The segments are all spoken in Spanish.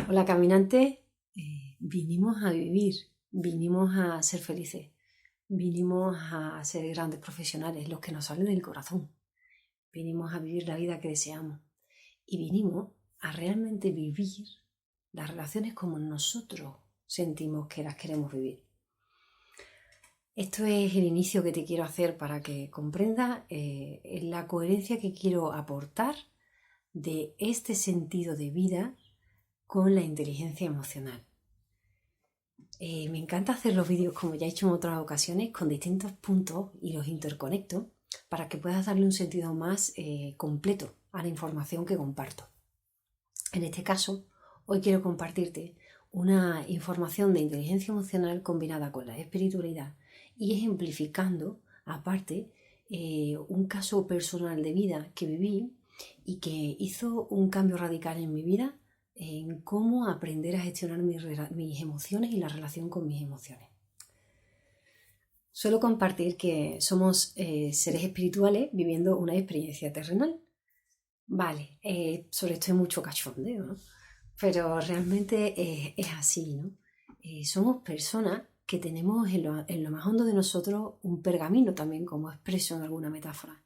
Hola caminantes, vinimos a vivir, vinimos a ser felices, vinimos a ser grandes profesionales, los que nos salen del corazón. Vinimos a vivir la vida que deseamos y vinimos a realmente vivir las relaciones como nosotros sentimos que las queremos vivir. Esto es el inicio que te quiero hacer para que comprendas la coherencia que quiero aportar de este sentido de vida con la inteligencia emocional. Me encanta hacer los vídeos, como ya he hecho en otras ocasiones, con distintos puntos y los interconecto para que puedas darle un sentido más completo a la información que comparto. En este caso, hoy quiero compartirte una información de inteligencia emocional combinada con la espiritualidad y ejemplificando, aparte, un caso personal de vida que viví y que hizo un cambio radical en mi vida en cómo aprender a gestionar mis emociones y la relación con mis emociones. Suelo compartir que somos seres espirituales viviendo una experiencia terrenal. Vale, sobre esto hay mucho cachondeo, ¿no? Pero realmente es así, ¿no? Somos personas que tenemos en lo más hondo de nosotros un pergamino también, como expreso en alguna metáfora.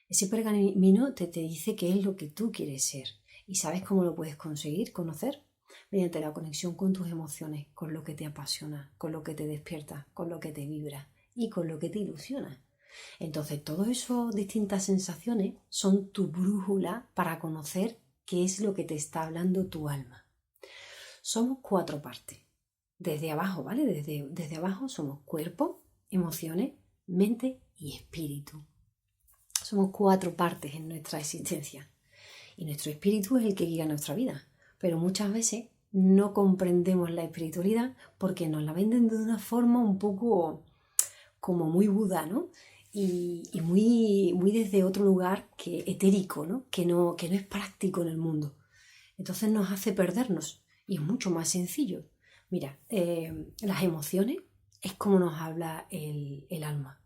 Ese pergamino te dice qué es lo que tú quieres ser. ¿Y sabes cómo lo puedes conseguir, conocer? Mediante la conexión con tus emociones, con lo que te apasiona, con lo que te despierta, con lo que te vibra y con lo que te ilusiona. Entonces, todas esas distintas sensaciones son tu brújula para conocer qué es lo que te está hablando tu alma. Somos 4 partes. Desde abajo, ¿vale? Desde abajo somos cuerpo, emociones, mente y espíritu. Somos 4 partes en nuestra existencia. Y nuestro espíritu es el que guía nuestra vida. Pero muchas veces no comprendemos la espiritualidad porque nos la venden de una forma un poco como muy Buda, ¿no? Y muy desde otro lugar que etérico, ¿no? Que no es práctico en el mundo. Entonces nos hace perdernos y es mucho más sencillo. Mira, las emociones es como nos habla el alma.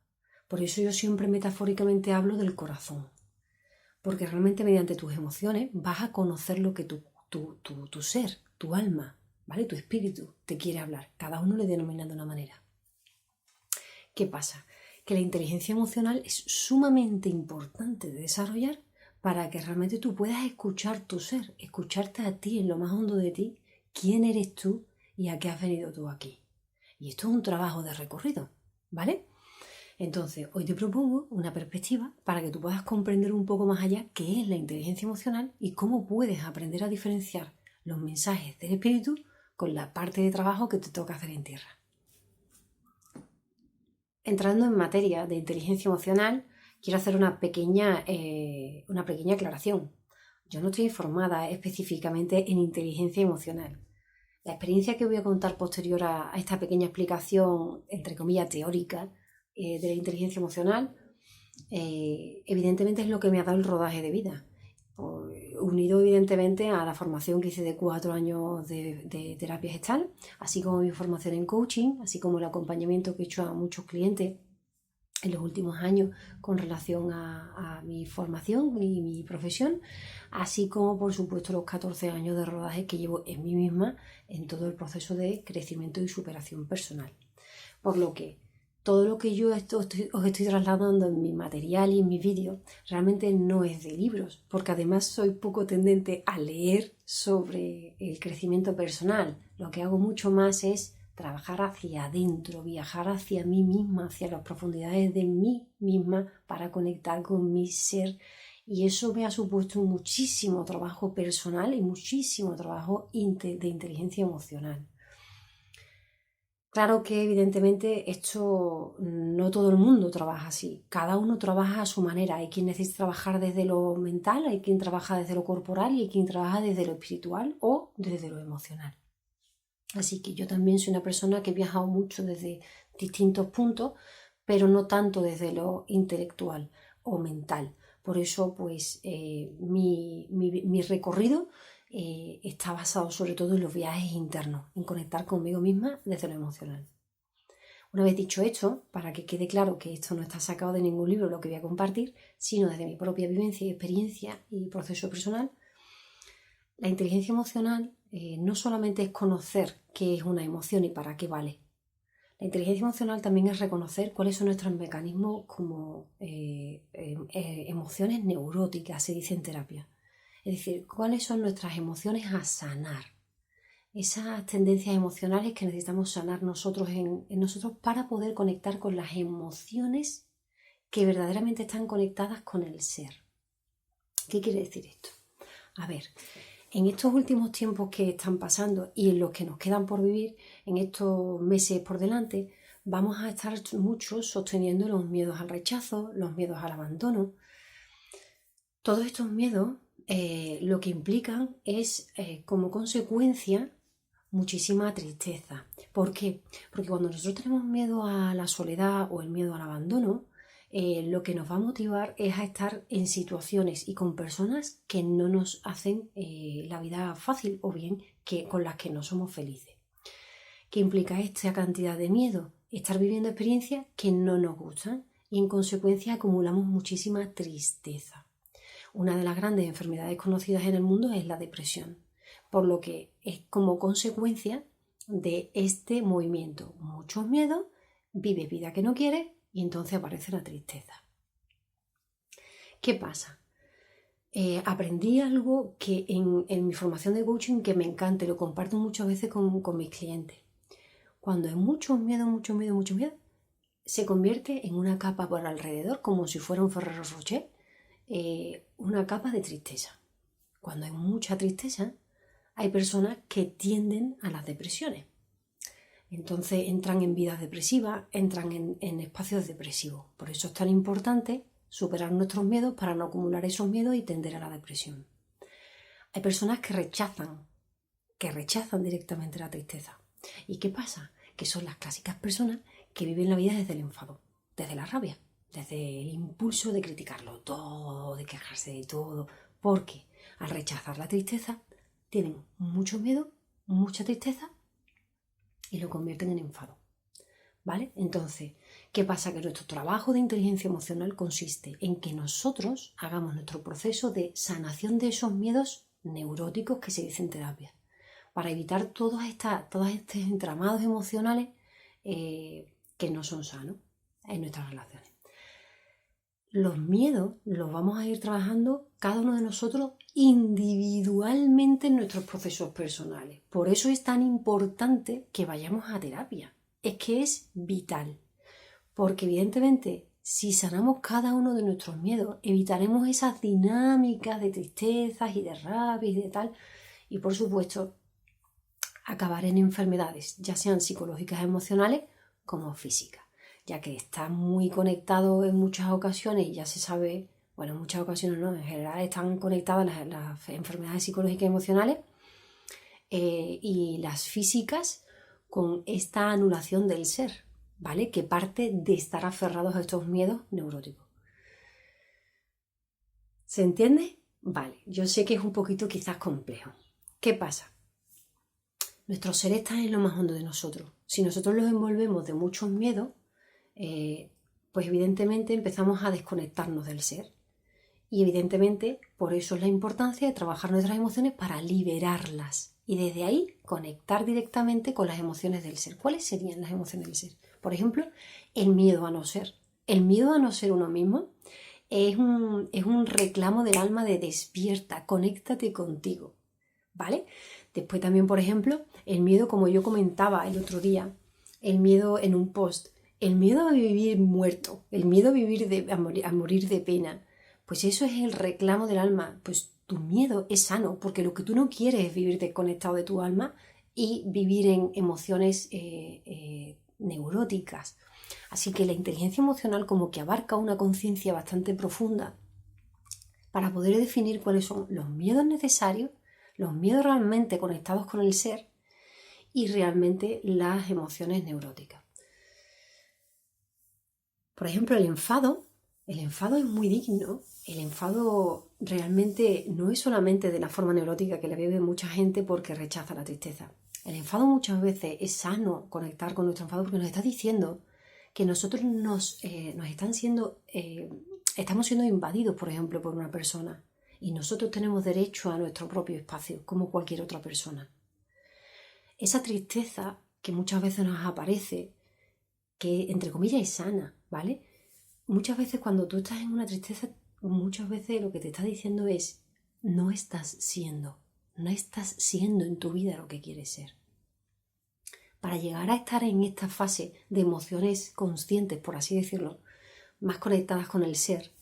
Por eso yo siempre metafóricamente hablo del corazón. Porque realmente mediante tus emociones vas a conocer lo que tu ser, tu alma, ¿vale? Tu espíritu te quiere hablar. Cada uno le denomina de una manera. ¿Qué pasa? Que la inteligencia emocional es sumamente importante de desarrollar para que realmente tú puedas escuchar tu ser, escucharte a ti en lo más hondo de ti, quién eres tú y a qué has venido tú aquí. Y esto es un trabajo de recorrido, ¿vale? Entonces, hoy te propongo una perspectiva para que tú puedas comprender un poco más allá qué es la inteligencia emocional y cómo puedes aprender a diferenciar los mensajes del espíritu con la parte de trabajo que te toca hacer en tierra. Entrando en materia de inteligencia emocional, quiero hacer una pequeña aclaración. Yo no estoy informada específicamente en inteligencia emocional. La experiencia que voy a contar posterior a esta pequeña explicación, entre comillas, teórica de la inteligencia emocional, evidentemente es lo que me ha dado el rodaje de vida. Unido evidentemente a la formación que hice de 4 años de terapia gestal, así como mi formación en coaching, así como el acompañamiento que he hecho a muchos clientes en los últimos años con relación a mi formación y mi profesión, así como por supuesto los 14 años de rodaje que llevo en mí misma en todo el proceso de crecimiento y superación personal. Por lo que todo lo que yo os estoy trasladando en mi material y en mis vídeos realmente no es de libros, porque además soy poco tendente a leer sobre el crecimiento personal. Lo que hago mucho más es trabajar hacia adentro, viajar hacia mí misma, hacia las profundidades de mí misma para conectar con mi ser. Y eso me ha supuesto muchísimo trabajo personal y muchísimo trabajo de inteligencia emocional. Claro que evidentemente esto no todo el mundo trabaja así, cada uno trabaja a su manera, hay quien necesita trabajar desde lo mental, hay quien trabaja desde lo corporal y hay quien trabaja desde lo espiritual o desde lo emocional. Así que yo también soy una persona que he viajado mucho desde distintos puntos, pero no tanto desde lo intelectual o mental. Por eso pues mi recorrido está basado sobre todo en los viajes internos, en conectar conmigo misma desde lo emocional. Una vez dicho esto, para que quede claro que esto no está sacado de ningún libro lo que voy a compartir, sino desde mi propia vivencia y experiencia y proceso personal, la inteligencia emocional no solamente es conocer qué es una emoción y para qué vale. La inteligencia emocional también es reconocer cuáles son nuestros mecanismos como emociones neuróticas, se dice en terapia. Es decir, cuáles son nuestras emociones a sanar. Esas tendencias emocionales que necesitamos sanar nosotros en nosotros para poder conectar con las emociones que verdaderamente están conectadas con el ser. ¿Qué quiere decir esto? A ver, en estos últimos tiempos que están pasando y en los que nos quedan por vivir, en estos meses por delante, vamos a estar muchos sosteniendo los miedos al rechazo, los miedos al abandono. Todos estos miedos lo que implican es como consecuencia muchísima tristeza. ¿Por qué? Porque cuando nosotros tenemos miedo a la soledad o el miedo al abandono, lo que nos va a motivar es a estar en situaciones y con personas que no nos hacen la vida fácil o bien que, con las que no somos felices. ¿Qué implica esta cantidad de miedo? Estar viviendo experiencias que no nos gustan y en consecuencia acumulamos muchísima tristeza. Una de las grandes enfermedades conocidas en el mundo es la depresión, por lo que es como consecuencia de este movimiento. Muchos miedos, vives vida que no quieres y entonces aparece la tristeza. ¿Qué pasa? Aprendí algo que en mi formación de coaching que me encanta y lo comparto muchas veces con mis clientes. Cuando hay mucho miedo, se convierte en una capa por alrededor, como si fuera un Ferrero Rocher, una capa de tristeza. Cuando hay mucha tristeza, hay personas que tienden a las depresiones. Entonces entran en vidas depresivas, entran en espacios depresivos. Por eso es tan importante superar nuestros miedos para no acumular esos miedos y tender a la depresión. Hay personas que rechazan directamente la tristeza. ¿Y qué pasa? Que son las clásicas personas que viven la vida desde el enfado, desde la rabia, desde el impulso de criticarlo todo, de quejarse de todo. Porque al rechazar la tristeza tienen mucho miedo, mucha tristeza y lo convierten en enfado. ¿Vale? Entonces, ¿qué pasa? Que nuestro trabajo de inteligencia emocional consiste en que nosotros hagamos nuestro proceso de sanación de esos miedos neuróticos que se dice en terapia, para evitar todos estos entramados emocionales que no son sanos en nuestras relaciones. Los miedos los vamos a ir trabajando cada uno de nosotros individualmente en nuestros procesos personales. Por eso es tan importante que vayamos a terapia. Es que es vital. Porque evidentemente, si sanamos cada uno de nuestros miedos, evitaremos esas dinámicas de tristezas y de rabia y de tal. Y por supuesto, acabar en enfermedades, ya sean psicológicas, emocionales, como físicas, ya que está muy conectado en muchas ocasiones y ya se sabe, bueno, en muchas ocasiones no, en general están conectadas las enfermedades psicológicas y emocionales y las físicas con esta anulación del ser, ¿vale? Que parte de estar aferrados a estos miedos neuróticos. ¿Se entiende? Vale, yo sé que es un poquito quizás complejo. ¿Qué pasa? Nuestro ser está en lo más hondo de nosotros. Si nosotros los envolvemos de muchos miedos, pues evidentemente empezamos a desconectarnos del ser. Y evidentemente por eso es la importancia de trabajar nuestras emociones para liberarlas. Y desde ahí conectar directamente con las emociones del ser. ¿Cuáles serían las emociones del ser? Por ejemplo, el miedo a no ser. El miedo a no ser uno mismo es un reclamo del alma de despierta, conéctate contigo. ¿Vale? Después también, por ejemplo, el miedo, como yo comentaba el otro día, el miedo en un post, el miedo a vivir muerto, el miedo a morir de pena, pues eso es el reclamo del alma. Pues tu miedo es sano, porque lo que tú no quieres es vivir desconectado de tu alma y vivir en emociones neuróticas. Así que la inteligencia emocional como que abarca una conciencia bastante profunda para poder definir cuáles son los miedos necesarios, los miedos realmente conectados con el ser y realmente las emociones neuróticas. Por ejemplo, el enfado es muy digno. El enfado realmente no es solamente de la forma neurótica que la vive mucha gente porque rechaza la tristeza. El enfado muchas veces es sano conectar con nuestro enfado porque nos está diciendo que nosotros estamos siendo invadidos, por ejemplo, por una persona y nosotros tenemos derecho a nuestro propio espacio como cualquier otra persona. esa tristeza que muchas veces nos aparece, que entre comillas es sana, ¿vale? Muchas veces cuando tú estás en una tristeza, muchas veces lo que te está diciendo es, no estás siendo en tu vida lo que quieres ser. Para llegar a estar en esta fase de emociones conscientes, por así decirlo, más conectadas con el ser,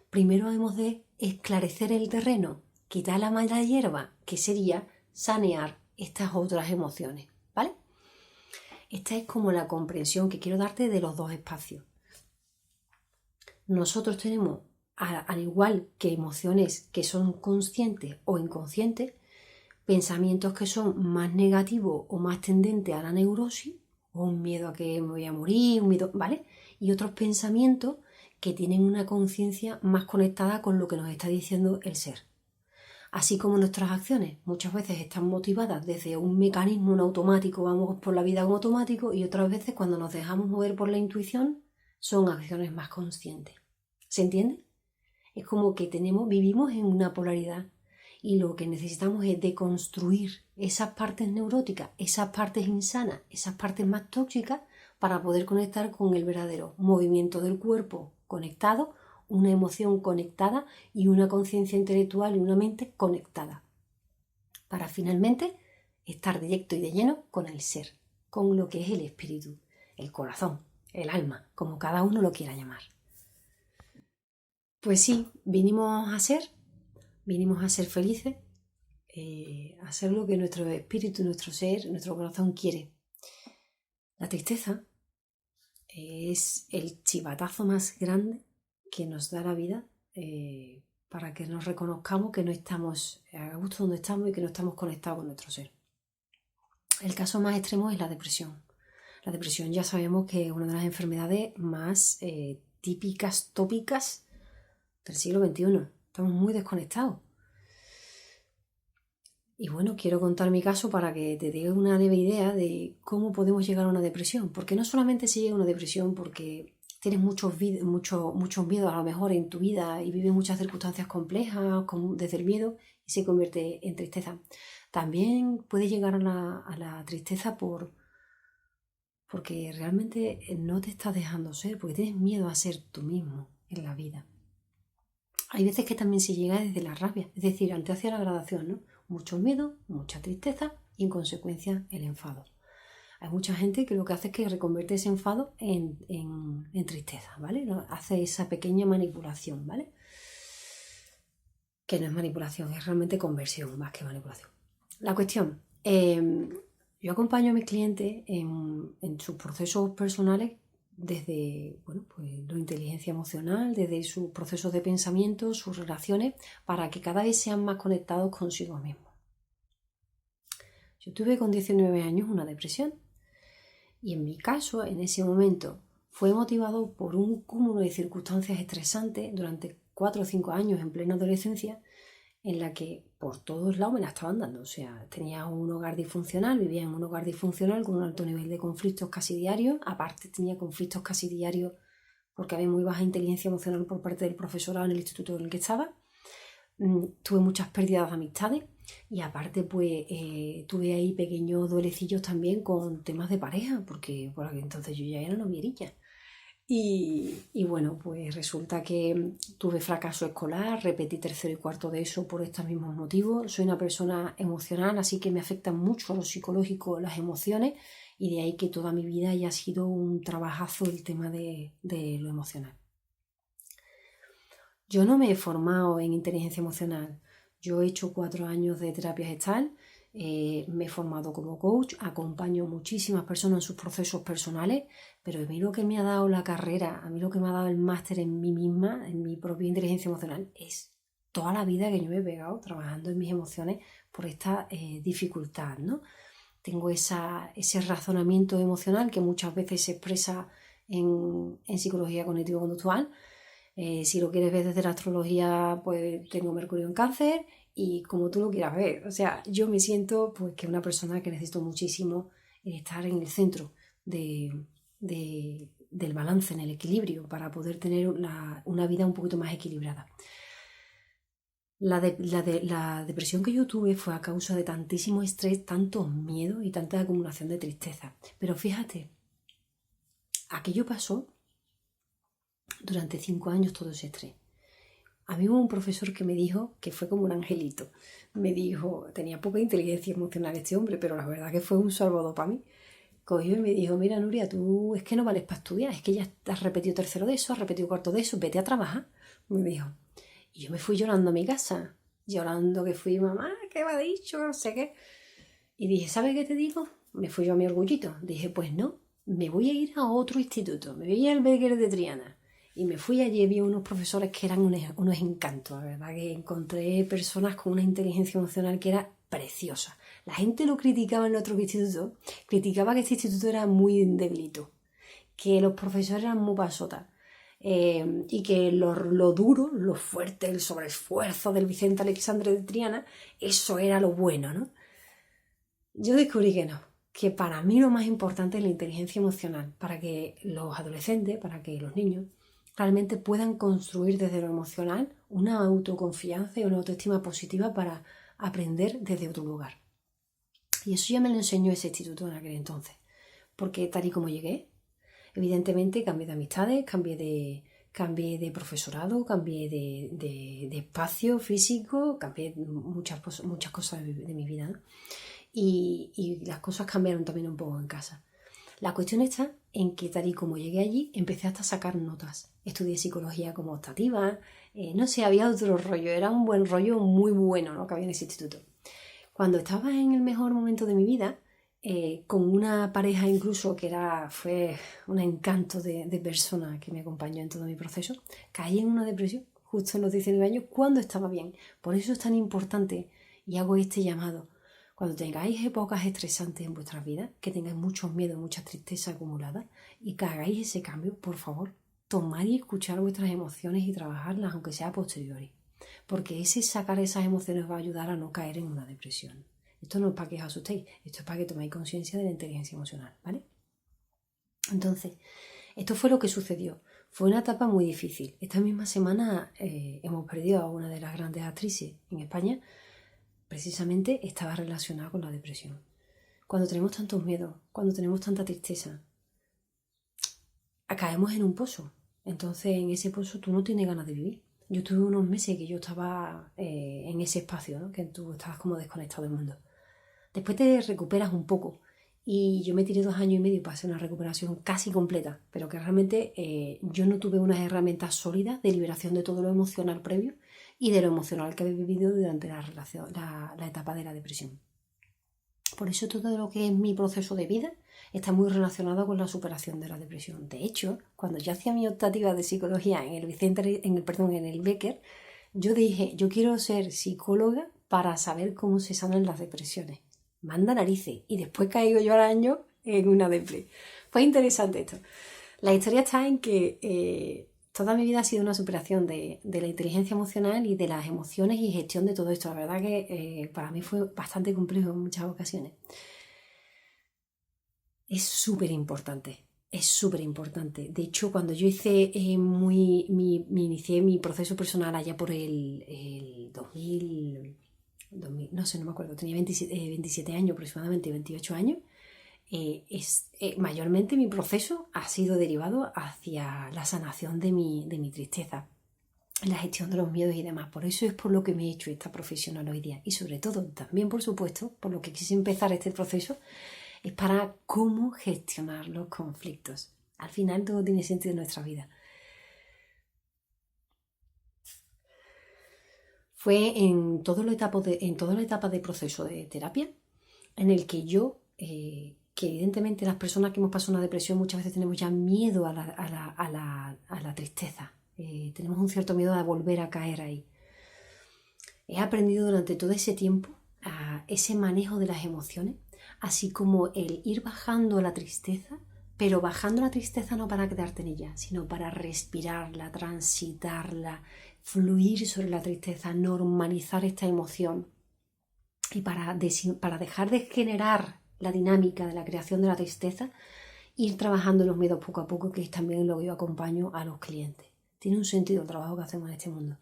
primero hemos de esclarecer el terreno, quitar la mala hierba, que sería sanear estas otras emociones, ¿vale? Esta es como la comprensión que quiero darte de los dos espacios. Nosotros tenemos, al igual que emociones que son conscientes o inconscientes, pensamientos que son más negativos o más tendentes a la neurosis, o un miedo a que me voy a morir, un miedo, ¿vale? Y otros pensamientos que tienen una conciencia más conectada con lo que nos está diciendo el ser. Así como nuestras acciones muchas veces están motivadas desde un mecanismo en automático, vamos por la vida en automático, y otras veces cuando nos dejamos mover por la intuición son acciones más conscientes. ¿Se entiende? Es como que vivimos en una polaridad y lo que necesitamos es deconstruir esas partes neuróticas, esas partes insanas, esas partes más tóxicas para poder conectar con el verdadero movimiento del cuerpo conectado, una emoción conectada y una conciencia intelectual y una mente conectada. Para finalmente estar directo y de lleno con el ser, con lo que es el espíritu, el corazón, el alma, como cada uno lo quiera llamar. Pues sí, vinimos a ser felices, a ser lo que nuestro espíritu, nuestro ser, nuestro corazón quiere. La tristeza es el chivatazo más grande que nos da la vida para que nos reconozcamos que no estamos a gusto donde estamos y que no estamos conectados con nuestro ser. El caso más extremo es la depresión. La depresión ya sabemos que es una de las enfermedades más típicas, tópicas del siglo XXI. Estamos muy desconectados. Y bueno, quiero contar mi caso para que te dé una leve idea de cómo podemos llegar a una depresión. Porque no solamente se llega a una depresión porque tienes muchos miedos a lo mejor en tu vida y vives muchas circunstancias complejas desde el miedo y se convierte en tristeza. También puedes llegar a la tristeza porque realmente no te estás dejando ser, porque tienes miedo a ser tú mismo en la vida. Hay veces que también se llega desde la rabia, es decir, antes hacia la gradación, ¿no? Mucho miedo, mucha tristeza y en consecuencia el enfado. Hay mucha gente que lo que hace es que reconvierte ese enfado en tristeza, ¿vale? Hace esa pequeña manipulación, ¿vale? Que no es manipulación, es realmente conversión más que manipulación. La cuestión, yo acompaño a mis clientes en sus procesos personales desde la inteligencia emocional, desde sus procesos de pensamiento, sus relaciones, para que cada vez sean más conectados consigo mismos. Yo tuve con 19 años una depresión y en mi caso, en ese momento, fue motivado por un cúmulo de circunstancias estresantes durante 4 o 5 años en plena adolescencia, en la que por todos lados me la estaban dando. O sea, tenía un hogar disfuncional, vivía en un hogar disfuncional con un alto nivel de conflictos casi diarios. Aparte tenía conflictos casi diarios porque había muy baja inteligencia emocional por parte del profesorado en el instituto en el que estaba. Tuve muchas pérdidas de amistades y aparte pues tuve ahí pequeños duelecillos también con temas de pareja, porque por aquel entonces yo ya era novierilla. Y bueno, pues resulta que tuve fracaso escolar, repetí tercero y cuarto de eso por estos mismos motivos. Soy una persona emocional, así que me afectan mucho a lo psicológico las emociones y de ahí que toda mi vida haya sido un trabajazo el tema de lo emocional. Yo no me he formado en inteligencia emocional. Yo he hecho 4 años de terapia gestal, me he formado como coach, acompaño a muchísimas personas en sus procesos personales, pero a mí lo que me ha dado la carrera, a mí lo que me ha dado el máster en mí misma, en mi propia inteligencia emocional, es toda la vida que yo me he pegado trabajando en mis emociones por esta dificultad, ¿no? Tengo ese razonamiento emocional que muchas veces se expresa en psicología cognitivo-conductual. Si lo quieres ver desde la astrología, pues tengo Mercurio en Cáncer y como tú lo quieras ver. O sea, yo me siento pues que una persona que necesito muchísimo estar en el centro del balance, en el equilibrio, para poder tener una vida un poquito más equilibrada. La depresión que yo tuve fue a causa de tantísimo estrés, tantos miedos y tanta acumulación de tristeza. Pero fíjate, aquello pasó durante 5 años, todo ese estrés. A mí hubo un profesor que me dijo que fue como un angelito. Me dijo, tenía poca inteligencia emocional este hombre, pero la verdad que fue un salvador para mí. Cogió y me dijo, mira Nuria, tú es que no vales para estudiar, es que ya has repetido tercero de eso, has repetido cuarto de eso, vete a trabajar. Me dijo. Y yo me fui llorando a mi casa, llorando que fui, mamá, ¿qué me ha dicho? No sé qué. Y dije, ¿sabes qué te digo? Me fui yo a mi orgullito. Dije, pues no, me voy a ir a otro instituto, me voy al Becker de Triana. Y me fui allí, vi unos profesores que eran unos encantos, la verdad que encontré personas con una inteligencia emocional que era preciosa. La gente lo criticaba en otro instituto, criticaba que este instituto era muy debilito, que los profesores eran muy pasotas. Y que lo duro, lo fuerte, el sobreesfuerzo del Vicente Alexandre de Triana, eso era lo bueno, ¿no? Yo descubrí que no, que para mí lo más importante es la inteligencia emocional, para que los adolescentes, para que los niños realmente puedan construir desde lo emocional una autoconfianza y una autoestima positiva para aprender desde otro lugar. Y eso ya me lo enseñó ese instituto en aquel entonces, porque tal y como llegué, evidentemente cambié de amistades, cambié de profesorado, cambié de espacio físico, cambié muchas cosas de mi vida, ¿no? Y las cosas cambiaron también un poco en casa. La cuestión está en que tal y como llegué allí, empecé hasta a sacar notas. Estudié psicología como optativa, no sé, había otro rollo, era un buen rollo muy bueno, ¿no?, que había en ese instituto. Cuando estaba en el mejor momento de mi vida, con una pareja incluso que fue un encanto de persona que me acompañó en todo mi proceso, caí en una depresión justo en los 19 años cuando estaba bien. Por eso es tan importante y hago este llamado. Cuando tengáis épocas estresantes en vuestras vidas, que tengáis muchos miedos, mucha tristeza acumulada y que hagáis ese cambio, por favor, tomad y escuchar vuestras emociones y trabajarlas, aunque sea a posteriori. Porque ese sacar esas emociones va a ayudar a no caer en una depresión. Esto no es para que os asustéis, esto es para que toméis conciencia de la inteligencia emocional, ¿vale? Entonces, esto fue lo que sucedió. Fue una etapa muy difícil. Esta misma semana hemos perdido a una de las grandes actrices en España. Precisamente estaba relacionada con la depresión. Cuando tenemos tantos miedos, cuando tenemos tanta tristeza, caemos en un pozo. Entonces en ese pozo tú no tienes ganas de vivir. Yo tuve unos meses que yo estaba en ese espacio, ¿no?, que tú estabas como desconectado del mundo. Después te recuperas un poco. Y yo me tiré 2 años y medio para hacer una recuperación casi completa, pero que realmente yo no tuve unas herramientas sólidas de liberación de todo lo emocional previo y de lo emocional que había vivido durante la etapa de la depresión. Por eso todo lo que es mi proceso de vida está muy relacionado con la superación de la depresión. De hecho, cuando yo hacía mi optativa de psicología en el Becker, yo dije, yo quiero ser psicóloga para saber cómo se sanan las depresiones. Manda narices. Y después caigo yo al año en una depresión. Fue interesante esto. La historia está en que toda mi vida ha sido una superación de la inteligencia emocional y de las emociones y gestión de todo esto. La verdad que para mí fue bastante complejo en muchas ocasiones. Es súper importante. Es súper importante. De hecho, cuando yo hice inicié mi proceso personal allá por el 2000, no sé, no me acuerdo, tenía 27 años aproximadamente, 28 años. Mayormente mi proceso ha sido derivado hacia la sanación de mi tristeza, la gestión de los miedos y demás. Por eso es por lo que me he hecho esta profesional hoy día. Y sobre todo, también por supuesto, por lo que quise empezar este proceso, es para cómo gestionar los conflictos. Al final todo tiene sentido en nuestra vida. Fue en toda la etapa de proceso de terapia en el que yo, que evidentemente las personas que hemos pasado una depresión muchas veces tenemos ya miedo a la tristeza. Tenemos un cierto miedo a volver a caer ahí. He aprendido durante todo ese tiempo ese manejo de las emociones, así como el ir bajando la tristeza, pero bajando la tristeza no para quedarte en ella, sino para respirarla, transitarla, fluir sobre la tristeza, normalizar esta emoción y para dejar de generar la dinámica de la creación de la tristeza, ir trabajando los miedos poco a poco, que es también lo que yo acompaño a los clientes. Tiene un sentido el trabajo que hacemos en este mundo,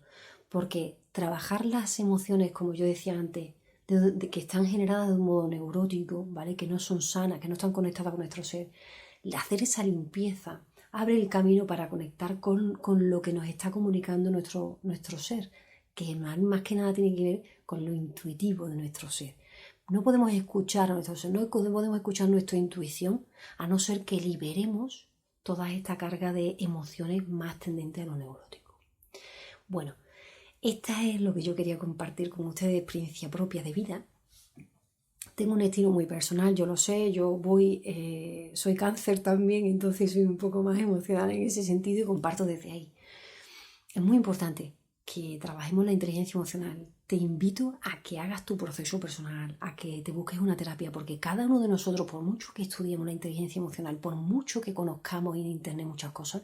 porque trabajar las emociones, como yo decía antes, de que están generadas de un modo neurótico, ¿vale? Que no son sanas, que no están conectadas con nuestro ser. Hacer esa limpieza abre el camino para conectar con lo que nos está comunicando nuestro ser, que más que nada tiene que ver con lo intuitivo de nuestro ser. No podemos escuchar a nuestro ser, no podemos escuchar nuestra intuición a no ser que liberemos toda esta carga de emociones más tendentes a lo neurótico. Bueno, esta es lo que yo quería compartir con ustedes de experiencia propia de vida. Tengo un estilo muy personal, yo lo sé, soy cáncer también, entonces soy un poco más emocional en ese sentido y comparto desde ahí. Es muy importante que trabajemos la inteligencia emocional. Te invito a que hagas tu proceso personal, a que te busques una terapia, porque cada uno de nosotros, por mucho que estudiemos la inteligencia emocional, por mucho que conozcamos en internet muchas cosas,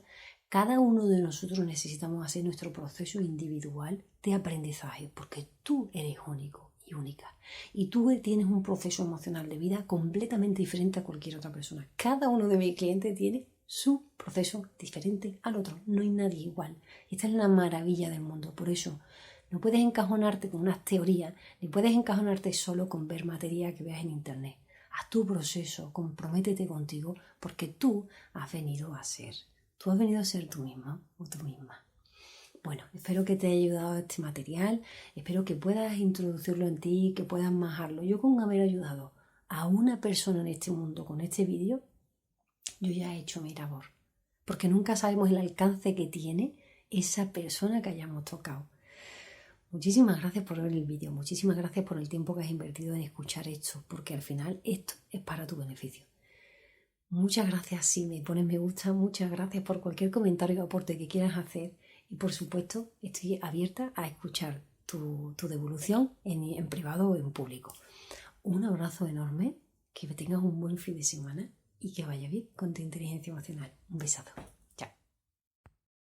cada uno de nosotros necesitamos hacer nuestro proceso individual de aprendizaje, porque tú eres único y única. Y tú tienes un proceso emocional de vida completamente diferente a cualquier otra persona. Cada uno de mis clientes tiene su proceso diferente al otro. No hay nadie igual. Esta es la maravilla del mundo. Por eso no puedes encajonarte con unas teorías, ni puedes encajonarte solo con ver materia que veas en internet. Haz tu proceso, comprométete contigo, porque tú has venido a ser. Tú has venido a ser tú misma o tú misma. Bueno, espero que te haya ayudado este material, espero que puedas introducirlo en ti, que puedas majarlo. Yo con haber ayudado a una persona en este mundo con este vídeo, yo ya he hecho mi labor, porque nunca sabemos el alcance que tiene esa persona que hayamos tocado. Muchísimas gracias por ver el vídeo, muchísimas gracias por el tiempo que has invertido en escuchar esto, porque al final esto es para tu beneficio. Muchas gracias si me pones me gusta, muchas gracias por cualquier comentario o aporte que quieras hacer y por supuesto estoy abierta a escuchar tu devolución en privado o en público. Un abrazo enorme, que tengas un buen fin de semana y que vaya bien con tu inteligencia emocional. Un besazo.